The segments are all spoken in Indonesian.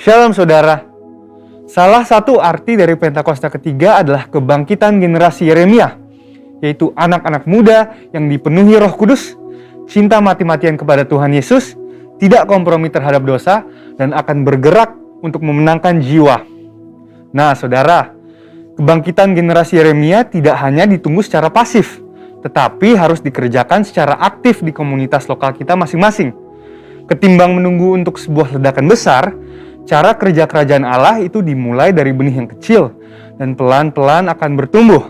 Shalom saudara. Salah satu arti dari Pentakosta ketiga adalah kebangkitan generasi Yeremia, yaitu anak-anak muda yang dipenuhi Roh Kudus, cinta mati-matian kepada Tuhan Yesus, tidak kompromi terhadap dosa, dan akan bergerak untuk memenangkan jiwa. Nah saudara, kebangkitan generasi Yeremia tidak hanya ditunggu secara pasif, tetapi harus dikerjakan secara aktif di komunitas lokal kita masing-masing. Ketimbang menunggu untuk sebuah ledakan besar, cara kerja kerajaan Allah itu dimulai dari benih yang kecil dan pelan-pelan akan bertumbuh.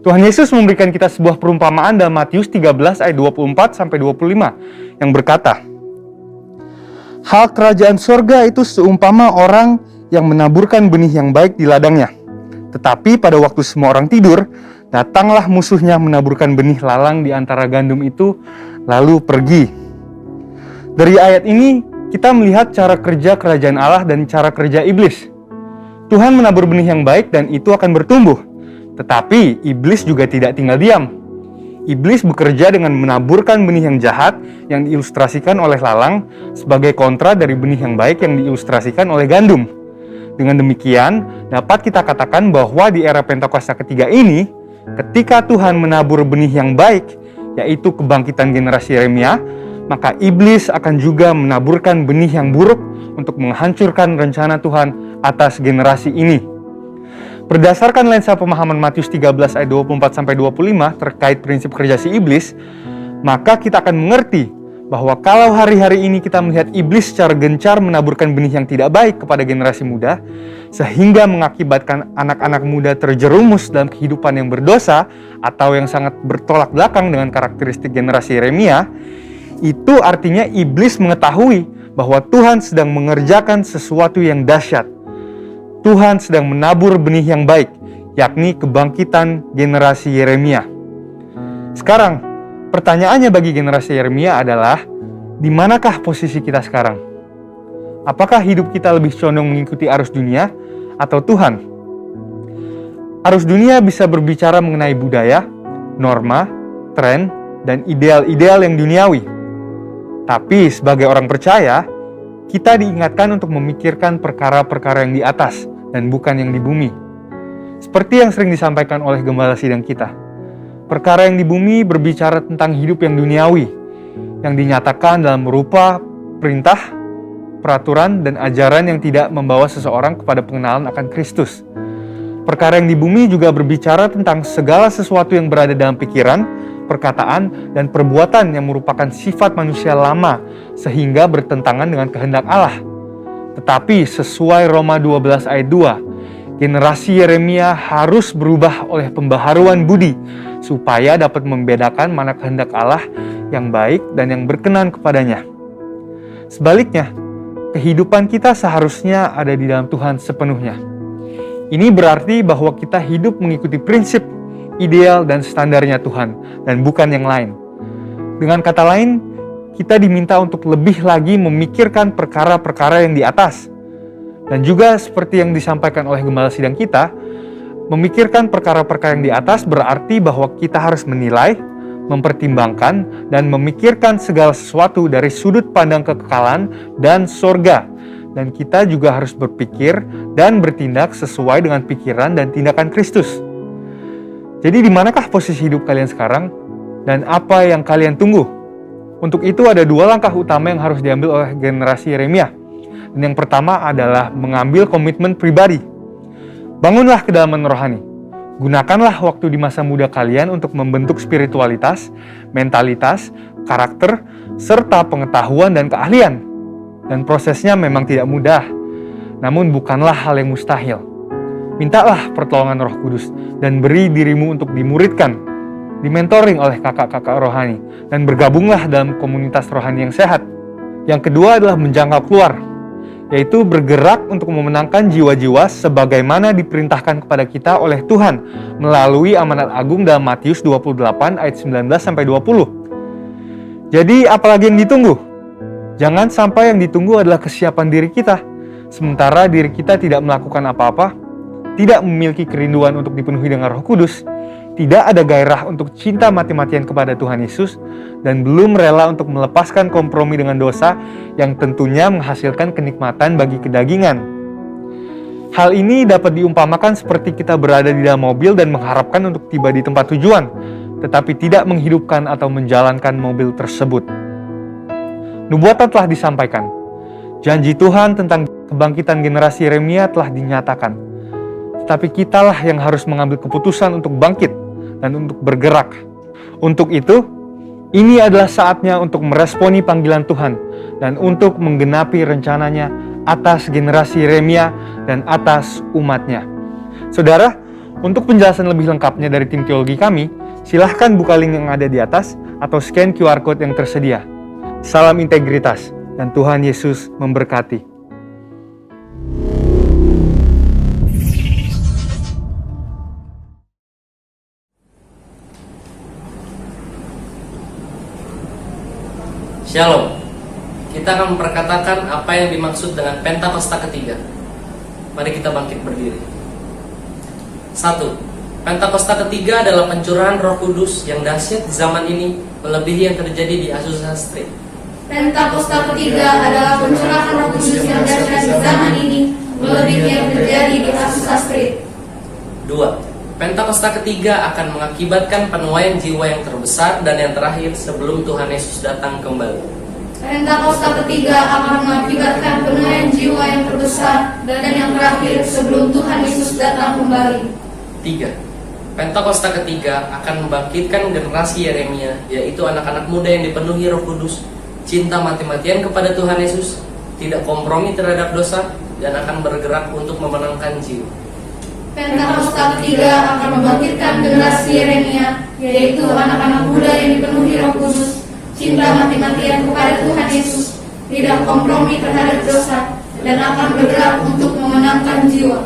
Tuhan Yesus memberikan kita sebuah perumpamaan dalam Matius 13 ayat 24-25 yang berkata, "Hal kerajaan sorga itu seumpama orang yang menaburkan benih yang baik di ladangnya. Tetapi pada waktu semua orang tidur, datanglah musuhnya menaburkan benih lalang di antara gandum itu, lalu pergi." Dari ayat ini, kita melihat cara kerja kerajaan Allah dan cara kerja iblis. Tuhan menabur benih yang baik dan itu akan bertumbuh. Tetapi iblis juga tidak tinggal diam. Iblis bekerja dengan menaburkan benih yang jahat yang diilustrasikan oleh lalang sebagai kontra dari benih yang baik yang diilustrasikan oleh gandum. Dengan demikian, dapat kita katakan bahwa di era Pentakosta ketiga ini, ketika Tuhan menabur benih yang baik, yaitu kebangkitan generasi Yeremia, maka iblis akan juga menaburkan benih yang buruk untuk menghancurkan rencana Tuhan atas generasi ini. Berdasarkan lensa pemahaman Matius 13 ayat 24-25 terkait prinsip kerja si iblis, maka kita akan mengerti bahwa kalau hari-hari ini kita melihat iblis secara gencar menaburkan benih yang tidak baik kepada generasi muda, sehingga mengakibatkan anak-anak muda terjerumus dalam kehidupan yang berdosa atau yang sangat bertolak belakang dengan karakteristik generasi Yeremia, itu artinya iblis mengetahui bahwa Tuhan sedang mengerjakan sesuatu yang dahsyat. Tuhan sedang menabur benih yang baik, yakni kebangkitan generasi Yeremia. Sekarang, pertanyaannya bagi generasi Yeremia adalah, di manakah posisi kita sekarang? Apakah hidup kita lebih condong mengikuti arus dunia atau Tuhan? Arus dunia bisa berbicara mengenai budaya, norma, tren, dan ideal-ideal yang duniawi. Tapi sebagai orang percaya, kita diingatkan untuk memikirkan perkara-perkara yang di atas dan bukan yang di bumi. Seperti yang sering disampaikan oleh gembala sidang kita, perkara yang di bumi berbicara tentang hidup yang duniawi, yang dinyatakan dalam rupa perintah, peraturan, dan ajaran yang tidak membawa seseorang kepada pengenalan akan Kristus. Perkara yang di bumi juga berbicara tentang segala sesuatu yang berada dalam pikiran, perkataan, dan perbuatan yang merupakan sifat manusia lama sehingga bertentangan dengan kehendak Allah. Tetapi sesuai Roma 12 ayat 2, generasi Yeremia harus berubah oleh pembaharuan budi supaya dapat membedakan mana kehendak Allah yang baik dan yang berkenan kepadanya. Sebaliknya, kehidupan kita seharusnya ada di dalam Tuhan sepenuhnya. Ini berarti bahwa kita hidup mengikuti prinsip, ideal, dan standarnya Tuhan, dan bukan yang lain. Dengan kata lain, kita diminta untuk lebih lagi memikirkan perkara-perkara yang di atas. Dan juga seperti yang disampaikan oleh gembala sidang kita, memikirkan perkara-perkara yang di atas berarti bahwa kita harus menilai, mempertimbangkan, dan memikirkan segala sesuatu dari sudut pandang kekekalan dan sorga. Dan kita juga harus berpikir dan bertindak sesuai dengan pikiran dan tindakan Kristus. Jadi di manakah posisi hidup kalian sekarang? Dan apa yang kalian tunggu? Untuk itu ada dua langkah utama yang harus diambil oleh generasi Yeremia. Dan yang pertama adalah mengambil komitmen pribadi. Bangunlah kedalaman rohani. Gunakanlah waktu di masa muda kalian untuk membentuk spiritualitas, mentalitas, karakter, serta pengetahuan dan keahlian. Dan prosesnya memang tidak mudah, namun bukanlah hal yang mustahil. Mintalah pertolongan Roh Kudus dan beri dirimu untuk dimuridkan, dimentoring oleh kakak-kakak rohani, dan bergabunglah dalam komunitas rohani yang sehat. Yang kedua adalah menjangkau keluar, yaitu bergerak untuk memenangkan jiwa-jiwa sebagaimana diperintahkan kepada kita oleh Tuhan melalui amanat agung dalam Matius 28 ayat 19-20. Jadi apalagi yang ditunggu? Jangan sampai yang ditunggu adalah kesiapan diri kita, sementara diri kita tidak melakukan apa-apa, tidak memiliki kerinduan untuk dipenuhi dengan Roh Kudus. tidak ada gairah untuk cinta mati-matian kepada Tuhan Yesus, dan belum rela untuk melepaskan kompromi dengan dosa yang tentunya menghasilkan kenikmatan bagi kedagingan. Hal ini dapat diumpamakan seperti kita berada di dalam mobil dan mengharapkan untuk tiba di tempat tujuan, tetapi tidak menghidupkan atau menjalankan mobil tersebut. Nubuatan telah disampaikan. Janji Tuhan tentang kebangkitan generasi Yeremia telah dinyatakan. Tetapi kitalah yang harus mengambil keputusan untuk bangkit dan untuk bergerak. Untuk itu, ini adalah saatnya untuk meresponi panggilan Tuhan dan untuk menggenapi rencananya atas generasi Yeremia dan atas umatnya. Saudara, untuk penjelasan lebih lengkapnya dari tim teologi kami, silahkan buka link yang ada di atas atau scan QR Code yang tersedia. Salam integritas dan Tuhan Yesus memberkati. Shalom. Kita akan memperkatakan apa yang dimaksud dengan Pentakosta ketiga. Mari kita bangkit berdiri. 1. Pentakosta ketiga adalah pencurahan Roh Kudus yang dahsyat di zaman ini, melebihi yang terjadi di Azusa Street. Pentakosta ketiga adalah pencurahan Roh Kudus yang dahsyat di zaman ini, melebihi yang terjadi di Azusa Street. 2. Pentakosta ketiga akan mengakibatkan penuaian jiwa yang terbesar dan yang terakhir sebelum Tuhan Yesus datang kembali. Pentakosta ketiga akan mengakibatkan penuaian jiwa yang terbesar dan yang terakhir sebelum Tuhan Yesus datang kembali. 3. Pentakosta ketiga akan membangkitkan generasi Yeremia, yaitu anak-anak muda yang dipenuhi Roh Kudus, cinta mati-matian kepada Tuhan Yesus, tidak kompromi terhadap dosa, dan akan bergerak untuk memenangkan jiwa. Pentakosta ketiga akan membangkitkan generasi Yeremia, yaitu anak-anak muda yang dipenuhi Roh Kudus, cinta mati-matian kepada Tuhan Yesus, tidak kompromi terhadap dosa, dan akan bergerak untuk memenangkan jiwa.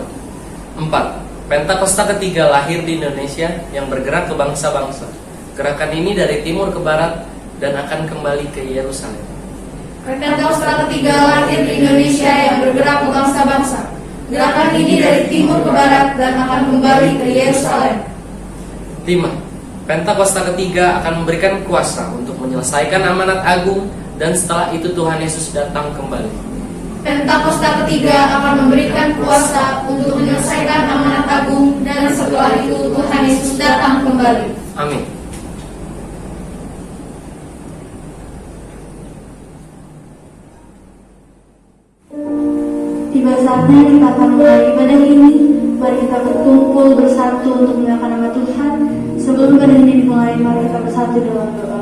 4. Pentakosta ketiga lahir di Indonesia yang bergerak ke bangsa-bangsa. Gerakan ini dari timur ke barat dan akan kembali ke Yerusalem. Pentakosta ketiga lahir di Indonesia yang bergerak ke bangsa-bangsa. Gerakan ini dari timur ke barat dan akan kembali ke Yerusalem. 5. Pentakosta ketiga akan memberikan kuasa untuk menyelesaikan amanat agung, dan setelah itu Tuhan Yesus datang kembali. Pentakosta ketiga akan memberikan kuasa untuk menyelesaikan amanat agung, dan setelah itu Tuhan Yesus datang kembali. Amin. Tiba saatnya kita akan mulai ibadah ini. Mari kita berkumpul bersatu untuk menyalakan nama Tuhan. Sebelum ibadah ini dimulai, mari kita bersatu dalam doa.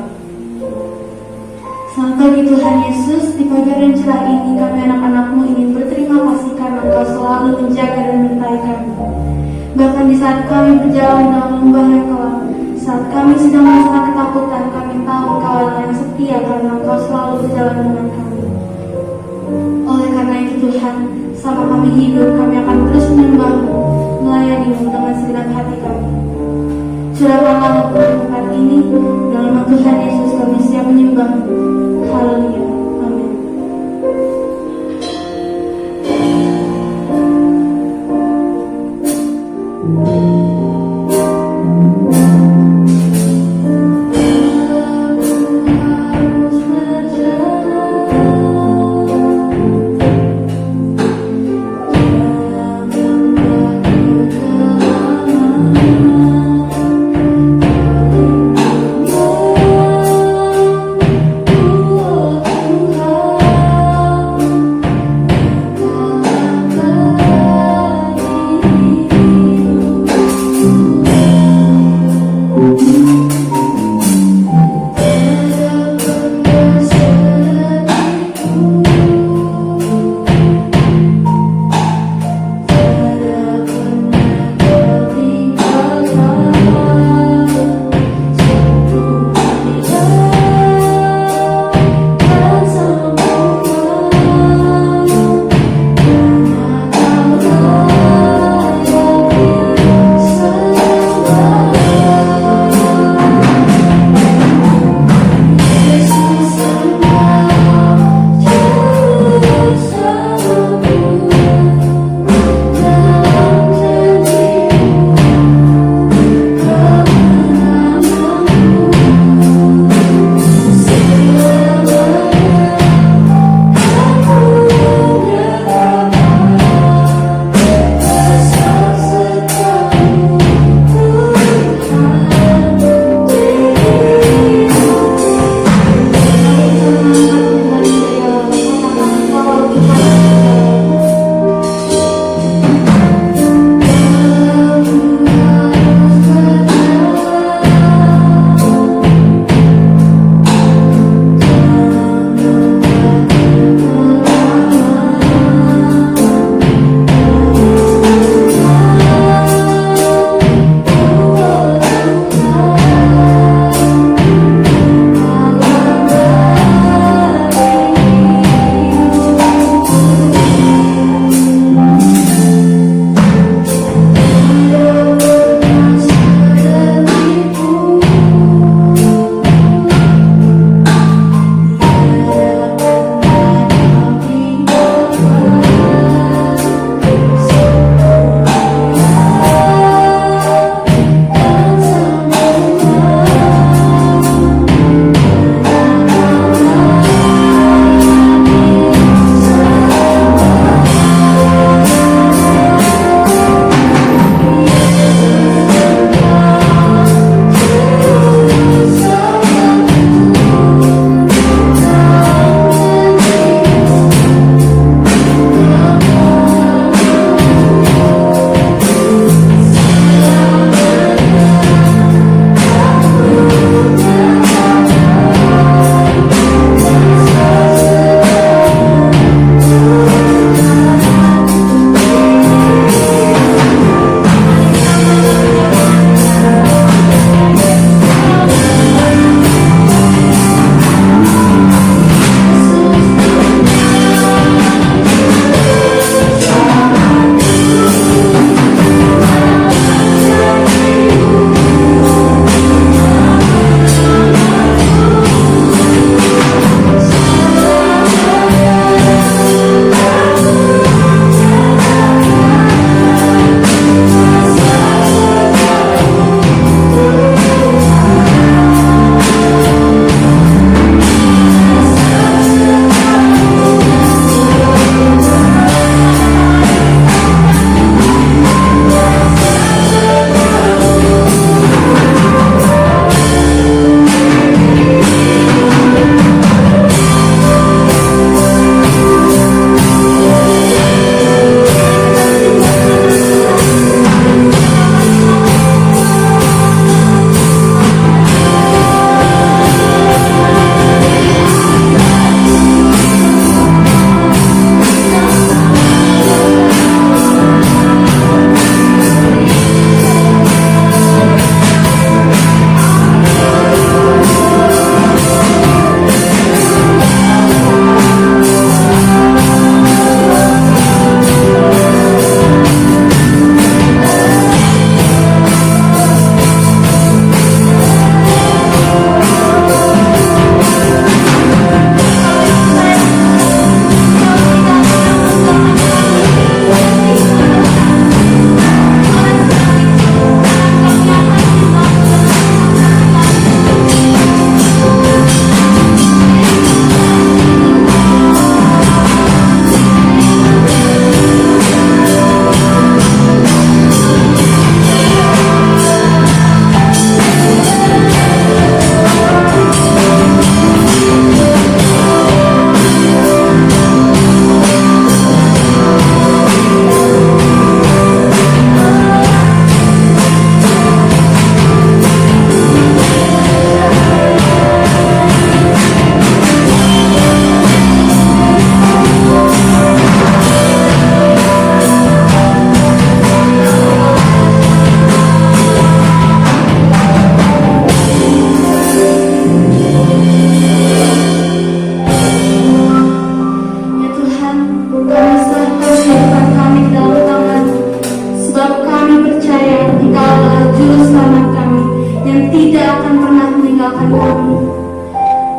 Selamat pagi Tuhan Yesus, di pagi dan cerah ini kami anak-anak-Mu ingin berterima kasih karena Engkau selalu menjaga dan menyertai kami. Bahkan di saat kami berjalan dalam lembah yang kelam, saat kami sedang merasa ketakutan, kami tahu Engkau adalah yang setia karena Engkau selalu berjalan dengan kami. Oleh karena itu Tuhan, selama kami hidup, kami akan terus menyembah-Mu, melayani-Mu dengan segenap hati kami. Curahkanlah Roh tempat ini, dalam nama Tuhan Yesus kami siap menyembah-Mu. Haleluya. Amin.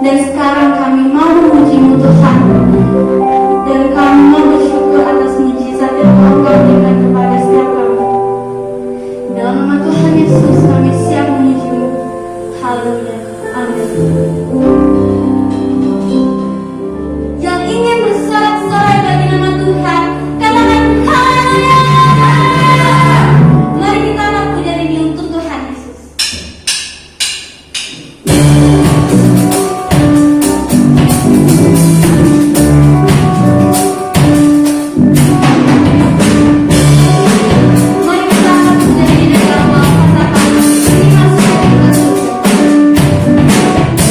Dan sekarang kami mau memuji-Mu Tuhan, dan kami mau bersyukur atas mujizat yang Engkau berikan kepada setiap kami. Dalam nama Tuhan Yesus kami siap memuji-Mu. Haleluya. Amin. Yang ingin bersorak-sorai bagi nama Tuhan, katakan haleluya. Mari kita angkat pujian ini untuk Tuhan Yesus. Mari kita angkat pujian ini dengan awal, katakan ini masuk ke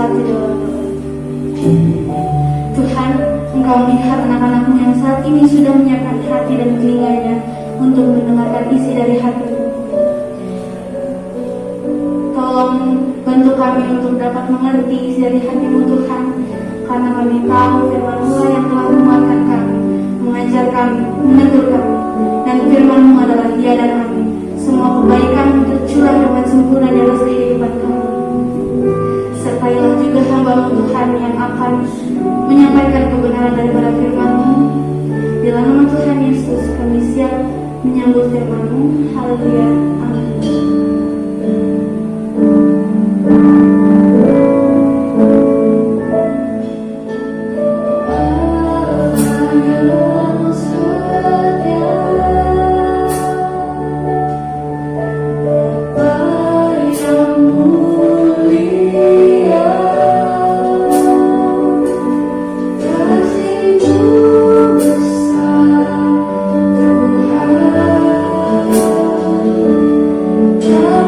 hati dalam doa. Tuhan, Engkau melihat anak-anak-Mu yang saat ini sudah menyiapkan hati dan telinganya untuk mendengarkan isi dari hati-Mu. Tolong bantu kami untuk dapat mengerti isi dari hati-Mu Tuhan, karena kami tahu firman-Mu yang telah menguatkan kami, mengajar kami, menegur kami, dan firman-Mu adalah ya dan amin. Semua kebaikan tercurah dengan sempurna dalam kehidupan kami. Sertailah juga hamba-Mu Tuhan yang akan menyampaikan kebenaran daripada firman-Mu. Dalam nama Tuhan Yesus kami siap menyambut firman-Mu. Haleluya. Amin. Tuhan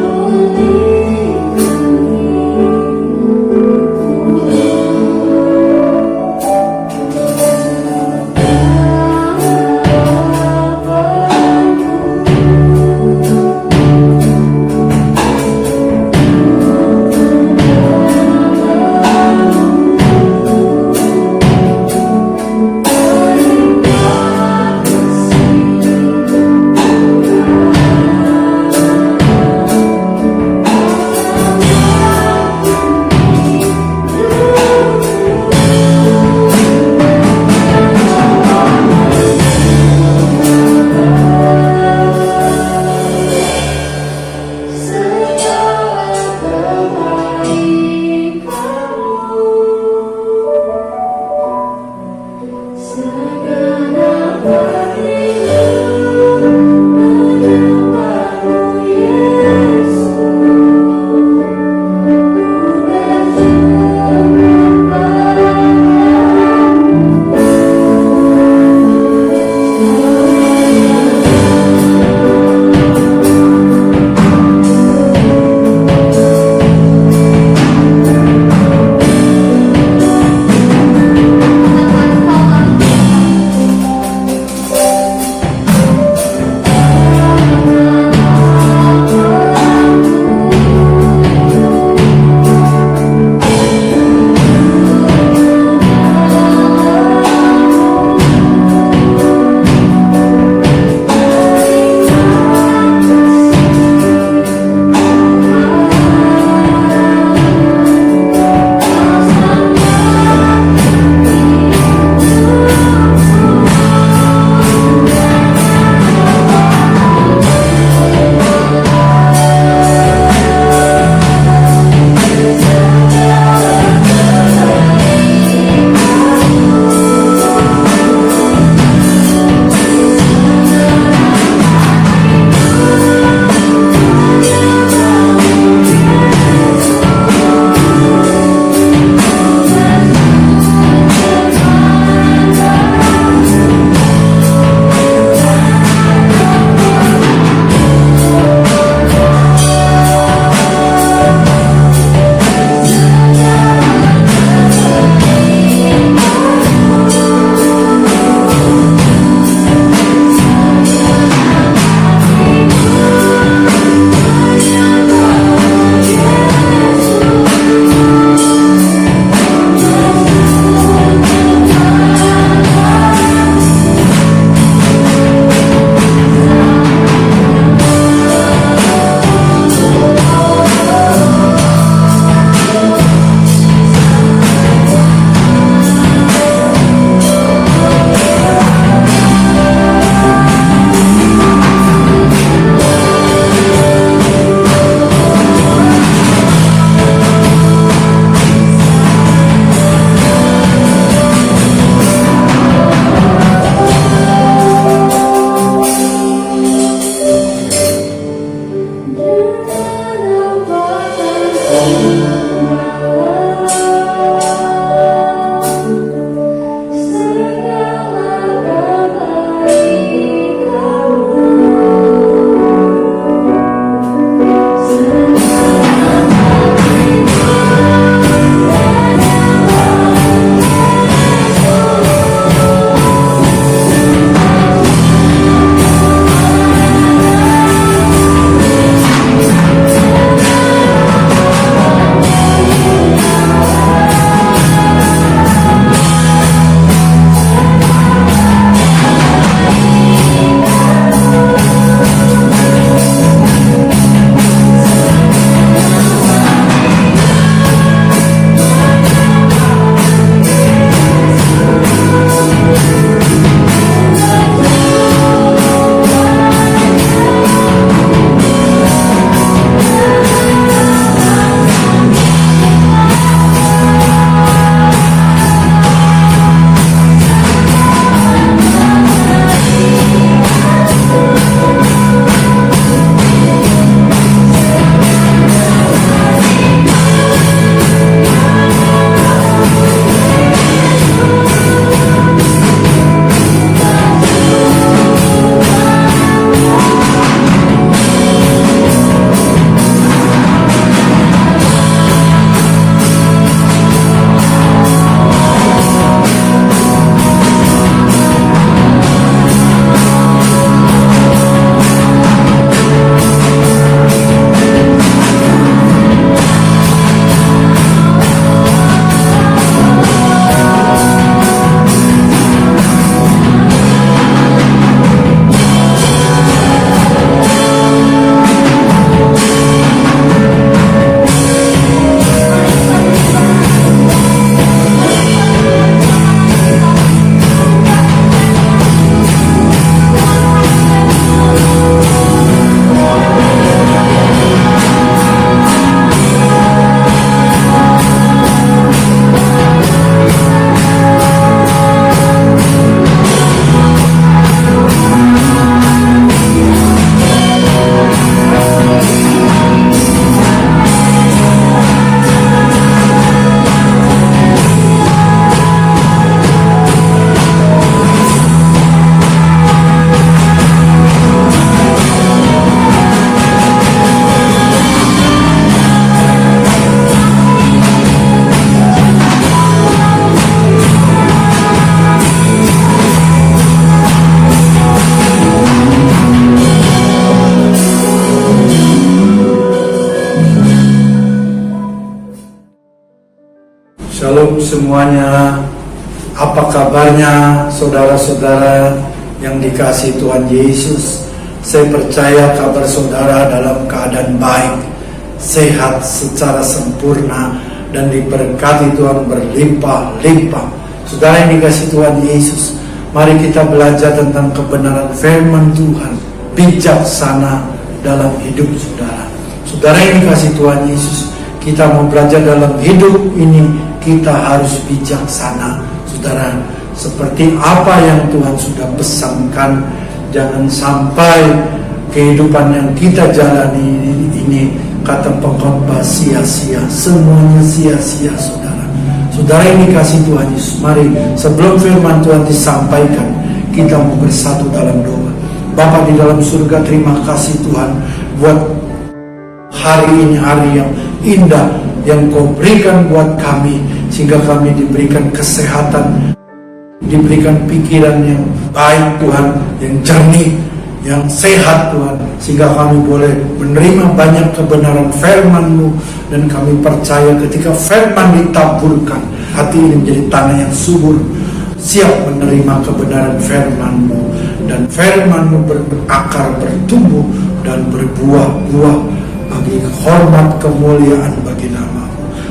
Shalom semuanya. Apa kabarnya saudara-saudara yang dikasihi Tuhan Yesus? Saya percaya kabar saudara dalam keadaan baik, sehat secara sempurna, dan diberkati Tuhan berlimpah-limpah. Saudara yang dikasihi Tuhan Yesus, mari kita belajar tentang kebenaran firman Tuhan, bijaksana dalam hidup saudara. Saudara yang dikasihi Tuhan Yesus, kita mau belajar dalam hidup ini, kita harus bijaksana. Saudara, seperti apa yang Tuhan sudah pesankan, jangan sampai kehidupan yang kita jalani ini, kata pengkhotbah, sia-sia. Semuanya sia-sia, saudara. Saudara yang dikasihi Tuhan Yesus, mari sebelum firman Tuhan disampaikan, kita mau bersatu dalam doa. Bapa di dalam surga, terima kasih Tuhan buat hari ini, hari yang indah yang Kau berikan buat kami, sehingga kami diberikan kesehatan, diberikan pikiran yang baik Tuhan, yang jernih, yang sehat Tuhan, sehingga kami boleh menerima banyak kebenaran firman-Mu. Dan kami percaya ketika firman ditaburkan, hati ini menjadi tanah yang subur, siap menerima kebenaran firman-Mu, dan firman-Mu berakar, bertumbuh, dan berbuah-buah bagi hormat kemuliaan bagi nama-Mu.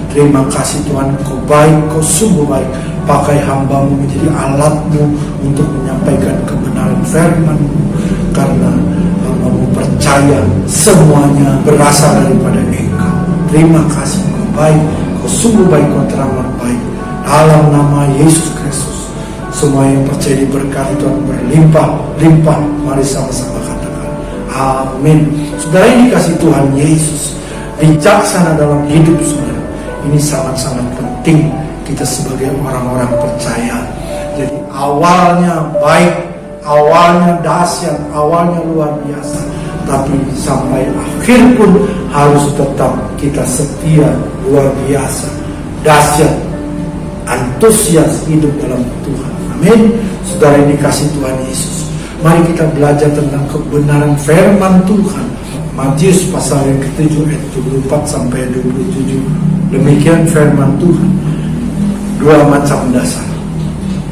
Terima kasih Tuhan, Kau baik, Kau sungguh baik. Pakai hamba-Mu menjadi alat-Mu untuk menyampaikan kebenaran firman-Mu, karena hamba-Mu percaya semuanya berasal daripada Engkau. Terima kasih, Kau baik, Kau sungguh baik, Kau teramat baik. Dalam nama Yesus Kristus, semua yang percaya diberkati Tuhan berlimpah-limpah. Mari sama-sama katakan amin. Saudara yang dikasihi Tuhan Yesus, bijaksana dalam hidup saudara, ini sangat-sangat penting kita sebagai orang-orang percaya. Jadi awalnya baik, awalnya dahsyat, awalnya luar biasa, tapi sampai akhir pun harus tetap kita setia, luar biasa, dahsyat, antusias hidup dalam Tuhan. Amin. Saudara yang dikasihi Tuhan Yesus, mari kita belajar tentang kebenaran firman Tuhan. Matius pasal yang ke-7 ayat 24 sampai 27. Demikian firman Tuhan. Dua macam dasar.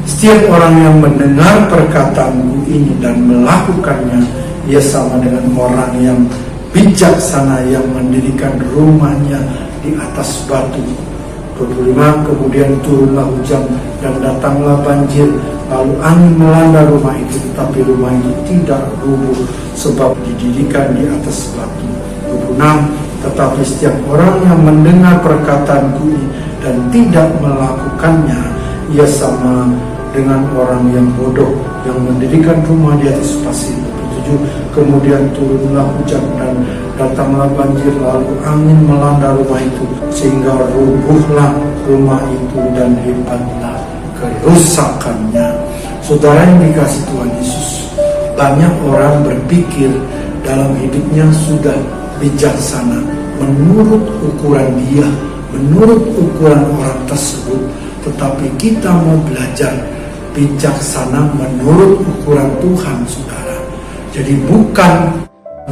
Setiap orang yang mendengar perkataanku ini dan melakukannya, ia sama dengan orang yang bijaksana yang mendirikan rumahnya di atas batu. 25. Kemudian turunlah hujan dan datanglah banjir, lalu angin melanda rumah itu, tetapi rumah itu tidak rubuh sebab didirikan di atas batu. 26. Tetapi setiap orang yang mendengar perkataanku ini dan tidak melakukannya, ia sama dengan orang yang bodoh yang mendirikan rumah di atas pasir. 27. Kemudian turunlah hujan dan datanglah banjir, lalu angin melanda rumah itu, sehingga rubuhlah rumah itu dan hebatlah kerusakannya. Saudara yang dikasihi Tuhan Yesus, banyak orang berpikir dalam hidupnya sudah bijaksana menurut ukuran dia, menurut ukuran orang tersebut. Tetapi kita mau belajar bijaksana menurut ukuran Tuhan, saudara. Jadi bukan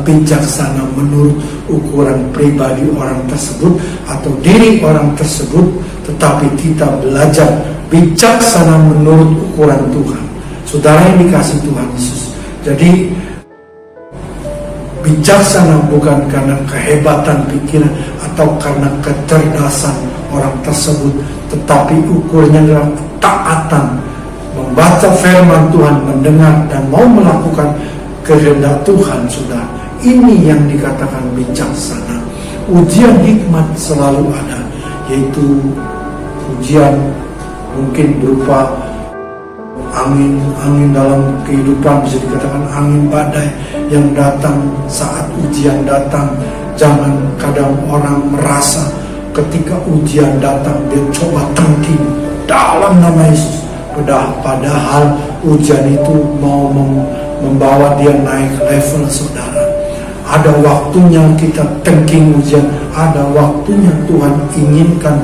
bijaksana menurut ukuran pribadi orang tersebut atau diri orang tersebut, tetapi kita belajar bijaksana menurut ukuran Tuhan. Saudara yang dikasihi Tuhan Yesus, jadi bijaksana bukan karena kehebatan pikiran atau karena kecerdasan orang tersebut, tetapi ukurnya adalah ketaatan, membaca firman Tuhan, mendengar dan mau melakukan kehendak Tuhan. Saudara, ini yang dikatakan bijaksana. Ujian hikmat selalu ada, yaitu ujian mungkin berupa angin dalam kehidupan, bisa dikatakan angin badai yang datang saat ujian datang. Jangan kadang orang merasa ketika ujian datang dia coba tangkil dalam nama Yesus, padahal ujian itu mau membawa dia naik level. Saudara, ada waktunya kita tangkil ujian, ada waktunya Tuhan inginkan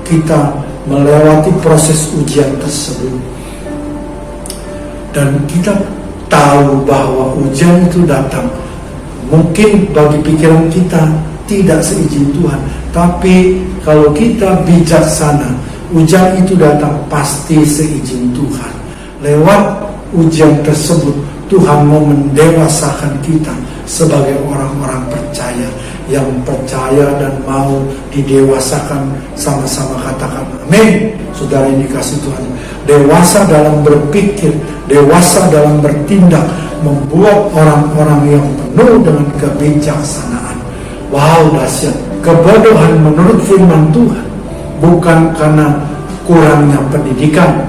kita melewati proses ujian tersebut. Dan kita tahu bahwa ujian itu datang, mungkin bagi pikiran kita tidak seizin Tuhan, tapi kalau kita bijaksana, Ujian itu datang pasti seizin Tuhan. Lewat ujian tersebut, Tuhan mau mendewasakan kita sebagai orang-orang percaya, yang percaya dan mau didewasakan. Sama-sama katakan amin. Saudara yang dikasih Tuhan, dewasa dalam berpikir, dewasa dalam bertindak, membuat orang-orang yang penuh dengan kebijaksanaan. Wow, dahsyat. Kebodohan menurut firman Tuhan bukan karena kurangnya pendidikan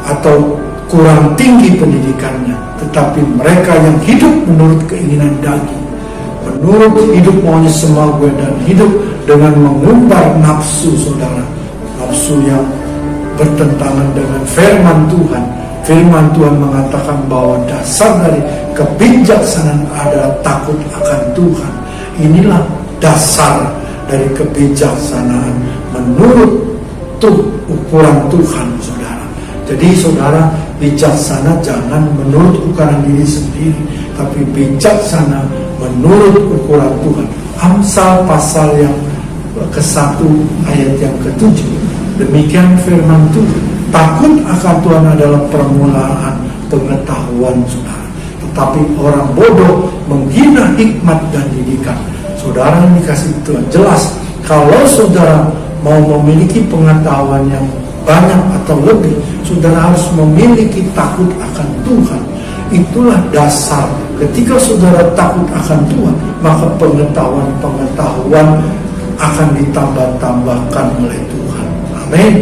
atau kurang tinggi pendidikannya, tetapi mereka yang hidup menurut keinginan daging, menurut hidup maunya semua gue, dan hidup dengan mengumbar nafsu, saudara, nafsu yang bertentangan dengan firman Tuhan. Firman Tuhan mengatakan bahwa dasar dari kebijaksanaan adalah takut akan Tuhan. Inilah dasar dari kebijaksanaan menurut ukuran Tuhan, saudara. Jadi saudara, bijaksana jangan menurut ukuran diri sendiri, tapi bijaksana menurut ukuran Tuhan. Amsal pasal yang ke-1 ayat yang ke-7. Demikian firman Tuhan. Takut akan Tuhan adalah permulaan pengetahuan, saudara. Tetapi orang bodoh menghina hikmat dan didikan. Saudara yang dikasih Tuhan, jelas kalau saudara mau memiliki pengetahuan yang banyak atau lebih, saudara harus memiliki takut akan Tuhan. Itulah dasar. Ketika saudara takut akan Tuhan, maka pengetahuan akan ditambah-tambahkan oleh Tuhan. Amin.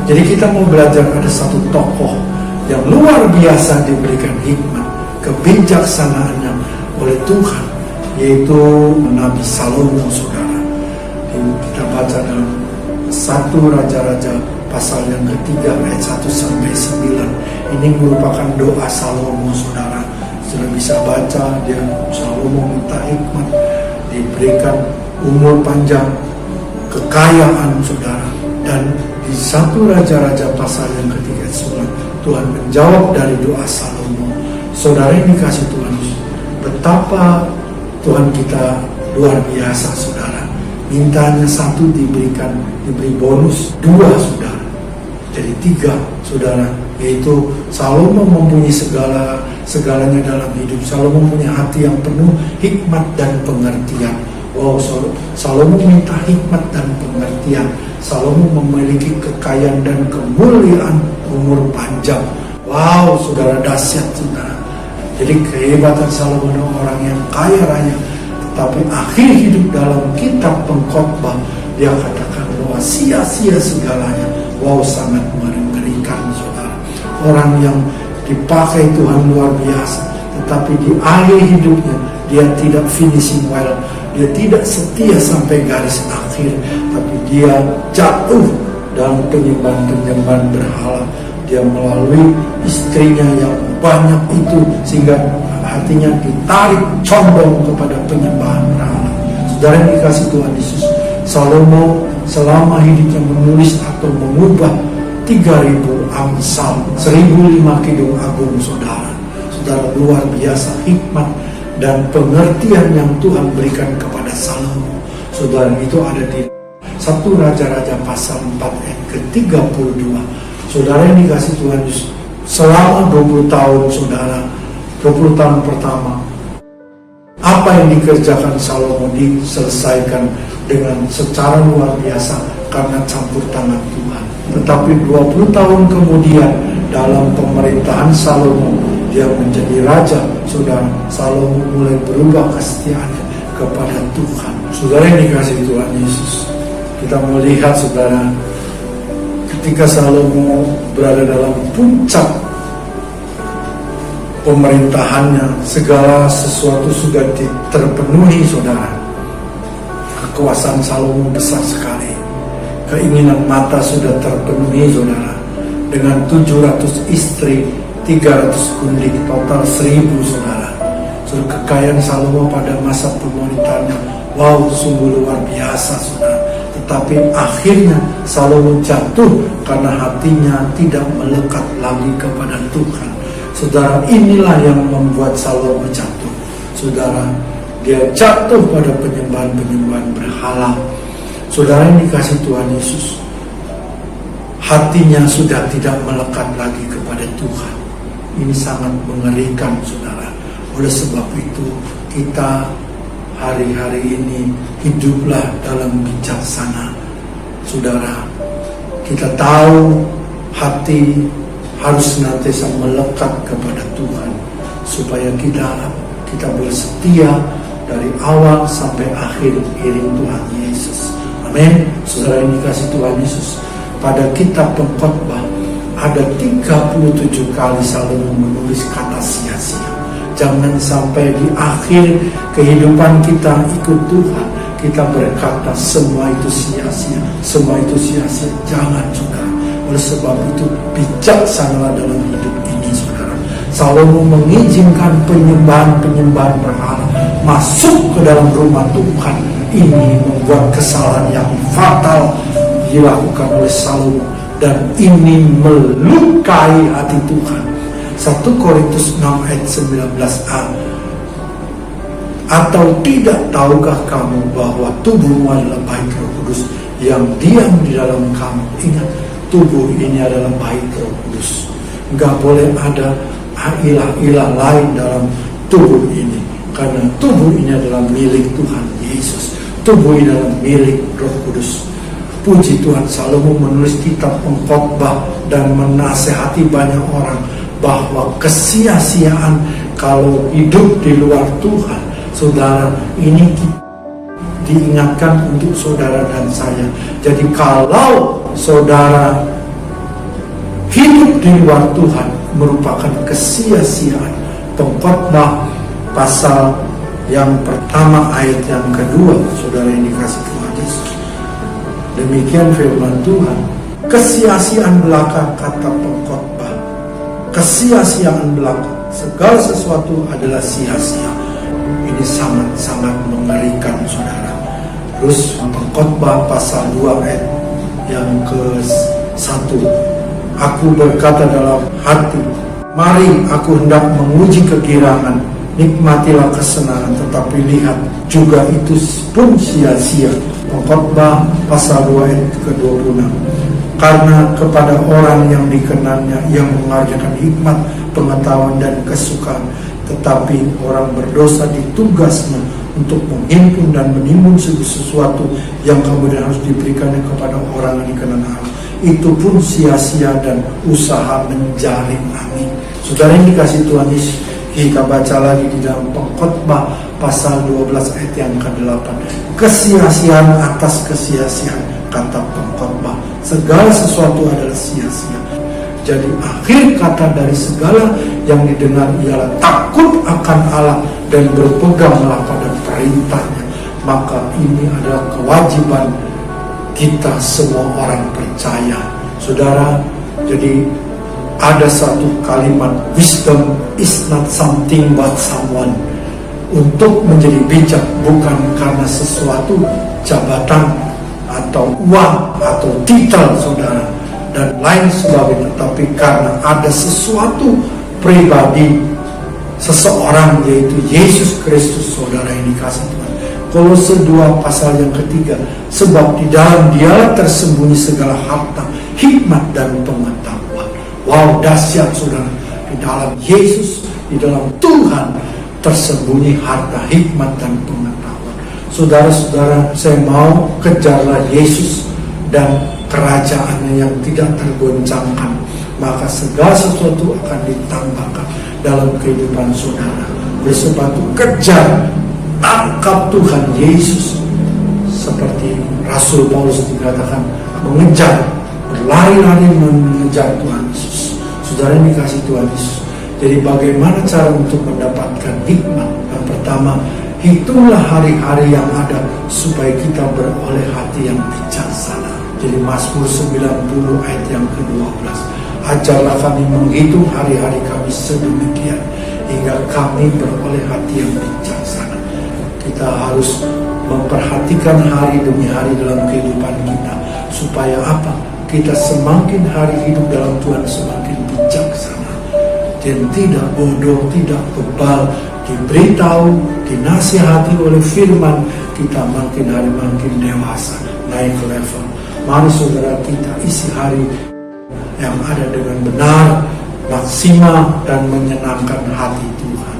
Jadi kita mau belajar, ada satu tokoh yang luar biasa diberikan hikmat, kebijaksanaannya oleh Tuhan, yaitu Nabi Salomo, saudara. Kita baca dalam 1 Raja-Raja pasal yang ke-3 ayat 1 sampai 9. Ini merupakan doa Salomo, saudara. Sudah bisa baca, dia Salomo minta hikmat, diberikan umur panjang, kekayaan, saudara. Dan di 1 Raja-Raja pasal yang ke-3 ayat 9, Tuhan menjawab dari doa Salomo. Saudara ini kasih Tuhan, betapa Tuhan kita luar biasa, saudara. Mintanya 1 diberi bonus 2, saudara. Jadi 3, saudara, yaitu Salomo mempunyai segalanya dalam hidup. Salomo punya hati yang penuh hikmat dan pengertian. Wow, Salomo minta hikmat dan pengertian. Salomo memiliki kekayaan dan kemuliaan, umur panjang. Wow, saudara, dahsyat, saudara. Jadi kehebatan Salomo orang yang kaya raya, tetapi akhir hidup dalam kitab Pengkhotbah dia katakan bahwa sia-sia segalanya. Wow, sangat mengerikan, saudara. Orang yang dipakai Tuhan luar biasa, tetapi di akhir hidupnya dia tidak finishing well, dia tidak setia sampai garis akhir, tapi dia jatuh dalam penyembahan berhala. Dia melalui istrinya yang banyak itu, sehingga hatinya ditarik condong kepada penyembahan berhala. Saudara yang dikasih Tuhan Yesus, Salomo selama hidupnya menulis atau mengubah 3.000 Amsal, 1.005 Kidung Agung, saudara. Saudara, luar biasa hikmat dan pengertian yang Tuhan berikan kepada Salomo. Saudara, itu ada di 1 Raja-Raja pasal 4 ayat ke-32. Saudara yang dikasih Tuhan Yesus, selama 20 tahun, saudara, 20 tahun pertama, apa yang dikerjakan Salomo diselesaikan dengan secara luar biasa karena campur tangan Tuhan. Tetapi 20 tahun kemudian dalam pemerintahan Salomo, dia menjadi raja, saudara. Salomo mulai berubah kesetiaannya kepada Tuhan. Saudara yang dikasih Tuhan Yesus, kita melihat, saudara, ketika Salomo berada dalam puncak pemerintahannya, segala sesuatu sudah terpenuhi, saudara. Kekuasaan Salomo besar sekali. Keinginan mata sudah terpenuhi, saudara. Dengan 700 istri, 300 gundik, total 1.000, saudara. Kekayaan Salomo pada masa pemerintahannya, wow, sungguh luar biasa, saudara. Tetapi akhirnya Salomo jatuh karena hatinya tidak melekat lagi kepada Tuhan. Saudara, inilah yang membuat Salomo jatuh. Saudara, dia jatuh pada penyembahan berhala. Saudara yang dikasih Tuhan Yesus, hatinya sudah tidak melekat lagi kepada Tuhan. Ini sangat mengerikan, saudara. Oleh sebab itu, kita hari-hari ini hiduplah dalam bijaksana. Saudara, kita tahu hati harus senantiasa melekat kepada Tuhan, supaya kita boleh setia dari awal sampai akhir iring Tuhan Yesus. Amin. Saudara yang dikasih Tuhan Yesus, pada kitab Pengkhotbah ada 37 kali Salomo menulis kata sia-sia. Jangan sampai di akhir kehidupan kita ikut Tuhan, kita berkata semua itu sia-sia, semua itu sia-sia. Jangan, saudara. Oleh sebab itu, bijaksanalah dalam hidup ini, saudara. Salomo mengizinkan penyembahan berhala masuk ke dalam rumah Tuhan. Ini membuat kesalahan yang fatal dilakukan oleh Salomo, dan ini melukai hati Tuhan. 1 Korintus 6 ayat 19a. Atau tidak tahukah kamu bahwa tubuhmu adalah bait Roh Kudus yang diam di dalam kamu? Ingat, tubuh ini adalah bait Roh Kudus. Enggak boleh ada ilah-ilah lain dalam tubuh ini, karena tubuh ini adalah milik Tuhan Yesus. Tubuh ini adalah milik Roh Kudus. Puji Tuhan, Salomo menulis kitab Pengkhotbah dan menasehati banyak orang bahwa kesia-siaan kalau hidup di luar Tuhan. Saudara, ini diingatkan untuk saudara dan saya. Jadi kalau saudara hidup di luar Tuhan merupakan kesia-siaan. Pengkhotbah pasal yang pertama ayat yang kedua, saudara yang dikasih Tuhan Yesus. Demikian firman Tuhan. Kesia-siaan belaka, kata Pengkhotbah. Kesia-siaan belaka, segala sesuatu adalah sia-sia. Ini sangat-sangat mengerikan, saudara. Terus Pengkhotbah pasal 2 ayat yang ke-1. Aku berkata dalam hati, mari aku hendak menguji kegirangan, nikmatilah kesenangan, tetapi lihat juga itu pun sia-sia. Pengkhotbah pasal 2 ayat ke-26. Karena kepada orang yang dikenalnya, yang mengerjakan hikmat, pengetahuan dan kesukaan, tetapi orang berdosa ditugasnya untuk menghimpun dan menimbun sesuatu yang kemudian harus diberikannya kepada orang yang dikenal Allah. Itu pun sia-sia dan usaha menjaring. Amin. Saudara yang dikasih Tuhan Yesus, kita baca lagi di dalam Pengkhotbah pasal 12 ayat yang ke-8. Kesia-siaan atas kesia-siaan, kata Pengkhotbah, segala sesuatu adalah sia-sia. Jadi akhir kata dari segala yang didengar ialah takut akan Allah dan berpeganglah pada perintahnya. Maka ini adalah kewajiban kita semua orang percaya. Saudara, jadi ada satu kalimat, wisdom is not something but someone. Untuk menjadi bijak bukan karena sesuatu jabatan atau uang atau titel, saudara, dan lain sebagainya, tetapi karena ada sesuatu pribadi seseorang, yaitu Yesus Kristus, saudara yang dikasih Tuhan. Kolose 2 pasal yang ketiga, sebab di dalam Dialah tersembunyi segala harta, hikmat dan pengetahuan. Wow, dahsyat, saudara. Di dalam Yesus, di dalam Tuhan tersembunyi harta, hikmat dan pengetahuan. Saudara-saudara, saya mau kejarlah Yesus dan kerajaannya yang tidak tergoncangkan, maka segala sesuatu akan ditambahkan dalam kehidupan saudara. Oleh sebab itu, kejar, tangkap Tuhan Yesus, seperti Rasul Paulus dikatakan, mengejar, berlari-lari mengejar Tuhan Yesus. Saudara yang dikasih Tuhan Yesus, jadi bagaimana cara untuk mendapatkan hikmat? Yang pertama, hitunglah hari-hari yang ada supaya kita beroleh hati yang bijaksana. Jadi Mazmur 90 ayat yang ke-12. Ajarlah kami menghitung hari-hari kami sedemikian, hingga kami beroleh hati yang bijaksana. Kita harus memperhatikan hari demi hari dalam kehidupan kita. Supaya apa? Kita semakin hari hidup dalam Tuhan semakin bijaksana. Dan tidak bodoh, tidak bebal, diberitahu, dinasihati oleh firman, kita makin hari makin dewasa, naik level. Mari saudara kita isi hari yang ada dengan benar, maksimal, dan menyenangkan hati Tuhan.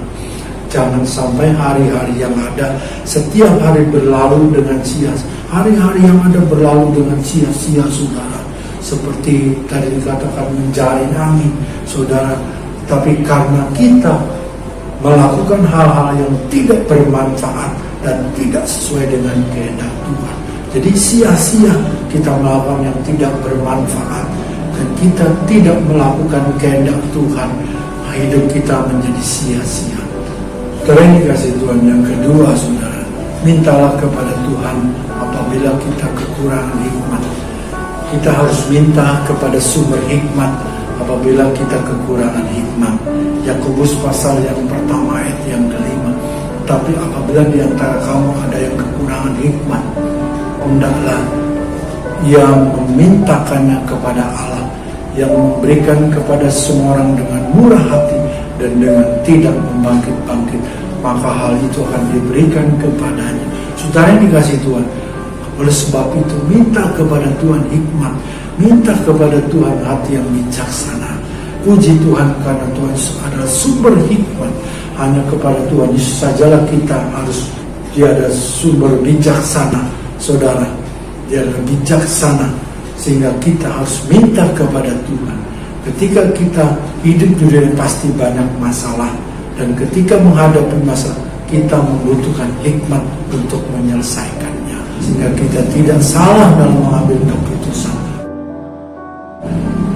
Jangan sampai hari-hari yang ada, setiap hari berlalu dengan sia-sia. Hari-hari yang ada berlalu dengan sia-sia, saudara. Seperti tadi dikatakan menjalin angin, saudara. Tapi karena kita melakukan hal-hal yang tidak bermanfaat dan tidak sesuai dengan kehendak Tuhan, jadi sia-sia kita melakukan yang tidak bermanfaat, dan kita tidak melakukan kehendak Tuhan, hidup kita menjadi sia-sia. Karena dikasih Tuhan yang kedua, saudara, mintalah kepada Tuhan apabila kita kekurangan hikmat. Kita harus minta kepada sumber hikmat apabila kita kekurangan hikmat. Yakobus pasal yang pertama ayat yang kelima. Tapi apabila di antara kamu ada yang kekurangan hikmat, hendaklah ia memintakannya kepada Allah, yang memberikan kepada semua orang dengan murah hati dan dengan tidak membangkit-bangkit, maka hal itu akan diberikan kepadanya. Saudara yang dikasih Tuhan, oleh sebab itu minta kepada Tuhan hikmat, minta kepada Tuhan hati yang bijaksana. Puji Tuhan karena Tuhan Yesus adalah sumber hikmat. Hanya kepada Tuhan Yesus sajalah kita harus, dia ada sumber bijaksana, saudara. Dia adalah bijaksana, sehingga kita harus minta kepada Tuhan. Ketika kita hidup di dunia pasti banyak masalah, dan ketika menghadapi masalah kita membutuhkan hikmat untuk menyelesaikannya, sehingga kita tidak salah dalam mengambil keputusan.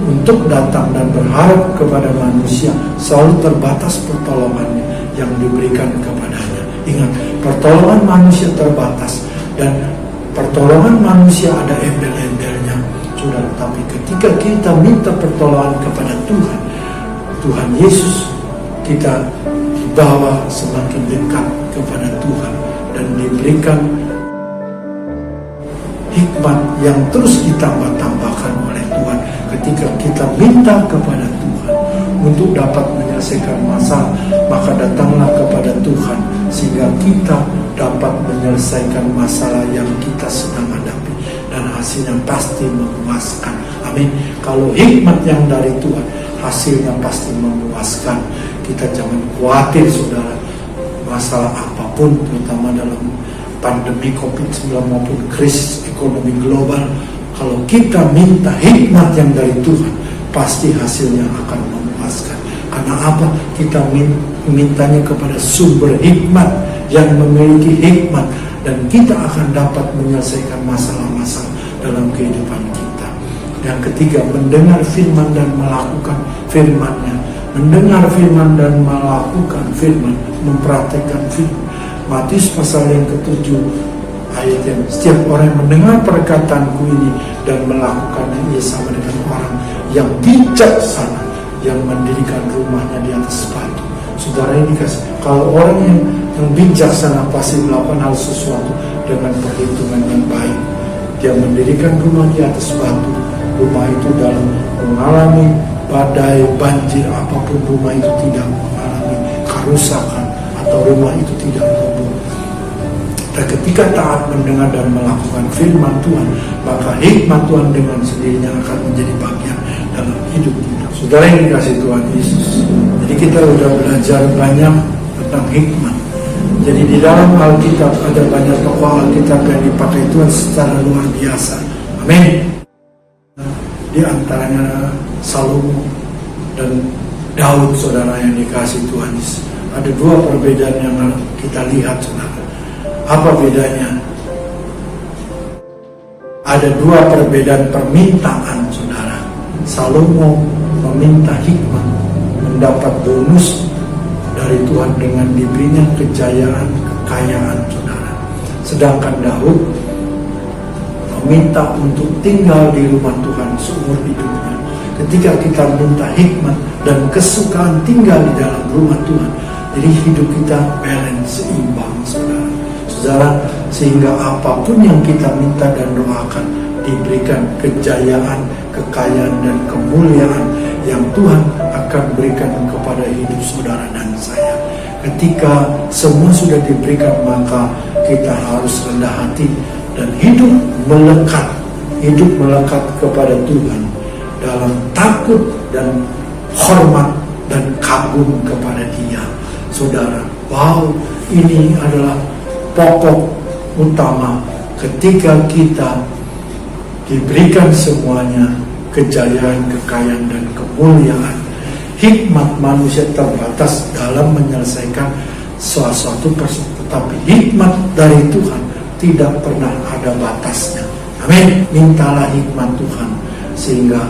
Untuk datang dan berharap kepada manusia, selalu terbatas pertolongannya yang diberikan kepadanya. Ingat, pertolongan manusia terbatas, dan pertolongan manusia ada embel-embelnya, saudara. Tapi ketika kita minta pertolongan kepada Tuhan, Tuhan Yesus, kita dibawa semakin dekat kepada Tuhan dan diberikan hikmat yang terus ditambah-tambahkan oleh Tuhan ketika kita minta kepada Tuhan untuk dapat menyelesaikan masalah. Maka datanglah kepada Tuhan sehingga kita dapat menyelesaikan masalah yang kita sedang hadapi, dan hasilnya pasti memuaskan. Amin. Kalau hikmat yang dari Tuhan, hasilnya pasti memuaskan. Kita jangan khawatir, saudara, masalah apapun, terutama dalam pandemi COVID-19 maupun krisis ekonomi global. Kalau kita minta hikmat yang dari Tuhan, pasti hasilnya akan memuaskan. Karena apa? Kita mintanya kepada sumber hikmat yang memiliki hikmat, dan kita akan dapat menyelesaikan masalah-masalah dalam kehidupan kita. Yang ketiga, mendengar firman dan melakukan firman-Nya. Mendengar firman dan melakukan firman, mempraktekkan firman. Matius pasal yang ke-7 ayat yang, setiap orang yang mendengar perkataanku ini dan melakukannya, ia sama dengan orang yang bijaksana yang mendirikan rumahnya di atas batu. Saudara ini kasih, kalau orang yang bijaksana pasti melakukan hal sesuatu dengan perhitungan yang baik. Dia mendirikan rumah di atas batu. Rumah itu dalam mengalami badai, banjir, apapun, rumah itu tidak mengalami kerusakan, atau rumah itu tidak roboh. Dan ketika taat mendengar dan melakukan firman Tuhan, maka hikmat Tuhan dengan sendirinya akan menjadi bagian dalam hidup kita. Saudara yang dikasih Tuhan Yesus, jadi kita sudah belajar banyak tentang hikmat. Jadi di dalam Alkitab ada banyak tokoh Alkitab yang dipakai Tuhan secara luar biasa. Amin. Di antaranya Salomo dan Daud, saudara yang dikasih Tuhan Yesus. Ada dua perbedaan yang kita lihat, saudara. Apa bedanya? Ada dua perbedaan permintaan, saudara. Salomo meminta hikmat, mendapat bonus dari Tuhan dengan diberinya kejayaan, kekayaan, saudara. Sedangkan Daud meminta untuk tinggal di rumah Tuhan seumur hidupnya. Ketika kita minta hikmat dan kesukaan tinggal di dalam rumah Tuhan, jadi hidup kita balance, seimbang, saudara. Saudara, sehingga apapun yang kita minta dan doakan diberikan kejayaan, kekayaan, dan kemuliaan yang Tuhan akan berikan kepada hidup saudara dan saya. Ketika semua sudah diberikan, maka kita harus rendah hati dan hidup melekat kepada Tuhan. dalam takut dan hormat dan kagum kepada Dia. Saudara, wow, ini adalah pokok utama ketika kita diberikan semuanya, kejayaan, kekayaan, dan kemuliaan. Hikmat manusia terbatas dalam menyelesaikan sesuatu tetapi hikmat dari Tuhan tidak pernah ada batasnya. Amin. Mintalah hikmat Tuhan sehingga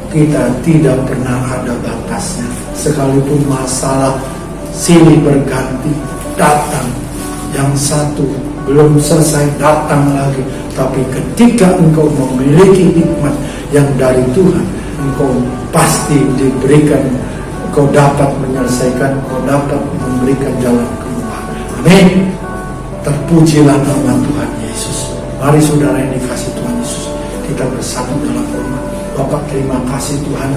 kita tidak pernah ada batasnya. Sekalipun masalah silih berganti datang, yang satu belum selesai datang lagi, tapi ketika engkau memiliki hikmat yang dari Tuhan, engkau pasti diberikan, engkau dapat menyelesaikan, engkau dapat memberikan jalan keluar. Amin. Terpujilah nama Tuhan Yesus. Mari saudara yang dikasih Tuhan Yesus, kita bersatu dalam doa. Bapak, terima kasih Tuhan,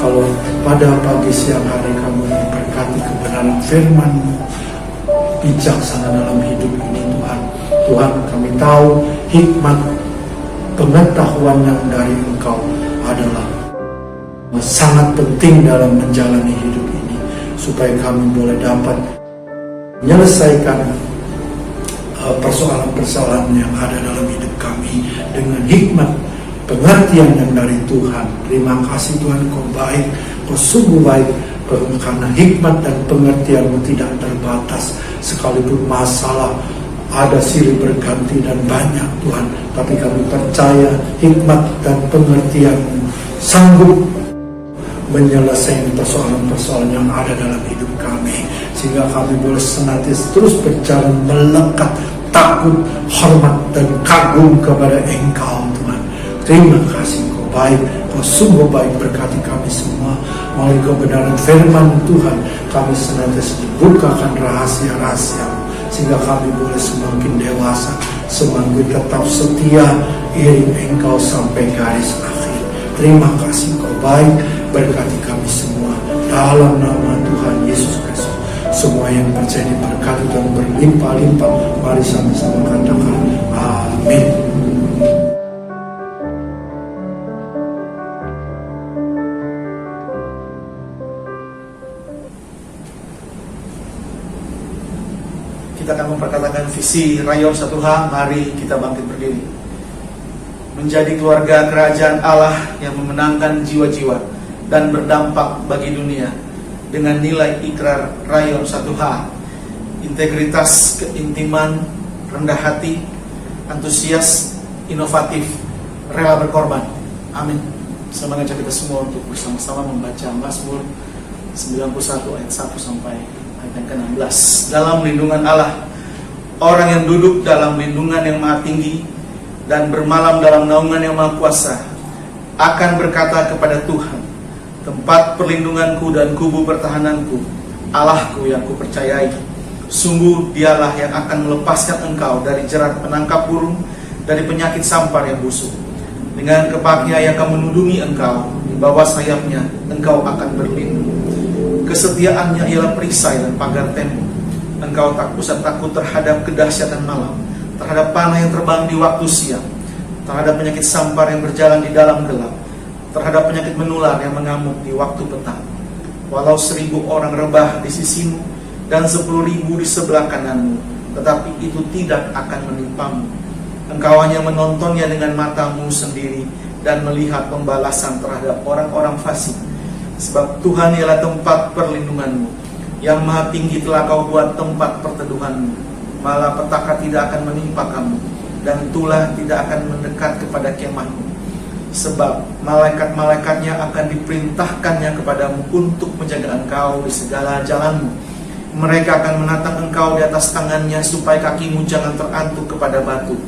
kalau pada pagi siang hari kamu memberkati kebenaran firman-Mu, bijaksana dalam hidup ini Tuhan. Tuhan, kami tahu hikmat pengetahuan yang dari Engkau adalah sangat penting dalam menjalani hidup ini, supaya kami boleh dapat menyelesaikan persoalan-persoalan yang ada dalam hidup kami dengan hikmat pengertian yang dari Tuhan. Terima kasih Tuhan, Kau baik, Kau sungguh baik, karena hikmat dan pengertian-Mu tidak terbatas. Sekalipun masalah ada silih berganti dan banyak Tuhan, tapi kami percaya hikmat dan pengertian-Mu sanggup menyelesaikan persoalan-persoalan yang ada dalam hidup kami, sehingga kami boleh senantiasa terus berjalan melekat, takut, hormat, dan kagum kepada Engkau Tuhan. Terima kasih, Kau baik, Kau sungguh baik. Berkati kami semua melalui kebenaran firman Tuhan. Kami senantiasa dibukakan rahasia-rahasia, sehingga kami boleh semakin dewasa, semakin tetap setia iring Engkau sampai garis akhir. Terima kasih, Kau baik. Berkati kami semua dalam nama Tuhan Yesus Kristus. Semua yang percaya diberkati dan berlimpah-limpah. Mari sama-sama katakan amin. Kita akan memperkatakan visi Rayon 1H. Mari kita bangkit berdiri. Menjadi keluarga kerajaan Allah yang memenangkan jiwa-jiwa dan berdampak bagi dunia dengan nilai ikrar Rayon 1H: integritas, keintiman, rendah hati, antusias, inovatif, rela berkorban. Amin. Saya mengajak kita semua untuk bersama-sama membaca Mazmur 91 ayat 1 sampai ayat yang ke-16. Dalam lindungan Allah, orang yang duduk dalam lindungan yang maha tinggi dan bermalam dalam naungan yang maha kuasa akan berkata kepada Tuhan, tempat perlindunganku dan kubu pertahananku, Allahku yang kupercayai. Sungguh Dialah yang akan melepaskan engkau dari jerat penangkap burung, dari penyakit sampar yang busuk. Dengan kepaknya yang akan menudungi engkau, di bawah sayapnya engkau akan berlindung. Kesetiaannya ialah perisai dan pagar tembok. Engkau tak usah takut terhadap kedahsyatan malam, terhadap panah yang terbang di waktu siang, terhadap penyakit sampar yang berjalan di dalam gelap, terhadap penyakit menular yang mengamuk di waktu petang. Walau 1000 orang rebah di sisimu dan 10.000 di sebelah kananmu, tetapi itu tidak akan menimpamu. Engkau hanya menontonnya dengan matamu sendiri dan melihat pembalasan terhadap orang-orang fasik. Sebab Tuhan ialah tempat perlindunganmu, yang maha tinggi telah kau buat tempat perteduhanmu. Malapetaka tidak akan menimpa kamu, dan tulah tidak akan mendekat kepada kemahmu. Sebab malaikat-malaikatnya akan diperintahkannya kepadamu untuk menjaga engkau di segala jalanmu. Mereka akan menatang engkau di atas tangannya, supaya kakimu jangan terantuk kepada batu.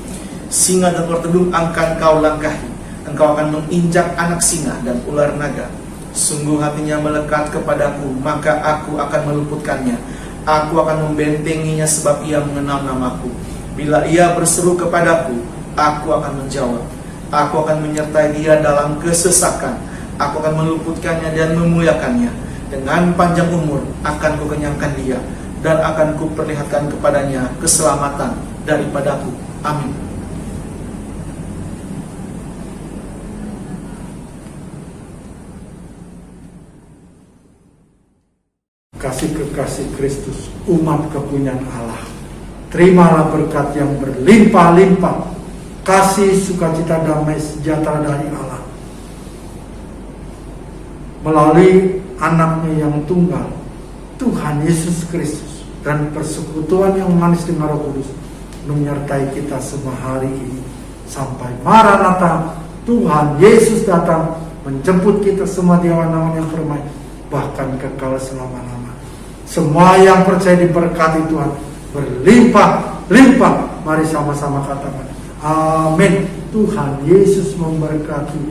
Singa dan ular telung akan kau langkahi. Engkau akan menginjak anak singa dan ular naga. Sungguh hatinya melekat kepadaku, maka aku akan meluputkannya. Aku akan membentenginya, sebab ia mengenal namaku. Bila ia berseru kepadaku, aku akan menjawab. Aku akan menyertai dia dalam kesesakan. Aku akan meluputkannya dan memuliakannya. Dengan panjang umur akan kukenyangkan dia, dan akan kuperlihatkan kepadanya keselamatan daripadaku. Amin. kekasih-kekasih Kristus, umat kepunyaan Allah. Terimalah berkat yang berlimpah-limpah, kasih, sukacita, damai, sejahtera dari Allah melalui anaknya yang tunggal, Tuhan Yesus Kristus, dan persekutuan yang manis dengan Roh Kudus menyertai kita semua hari ini sampai Maranatha, Tuhan Yesus datang menjemput kita semua di awan-awan yang permai, bahkan kekal selama-lama. Semua yang percaya diberkati Tuhan berlimpah-limpah. Mari sama-sama katakan amin. Tuhan Yesus memberkati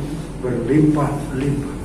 berlimpah-limpah.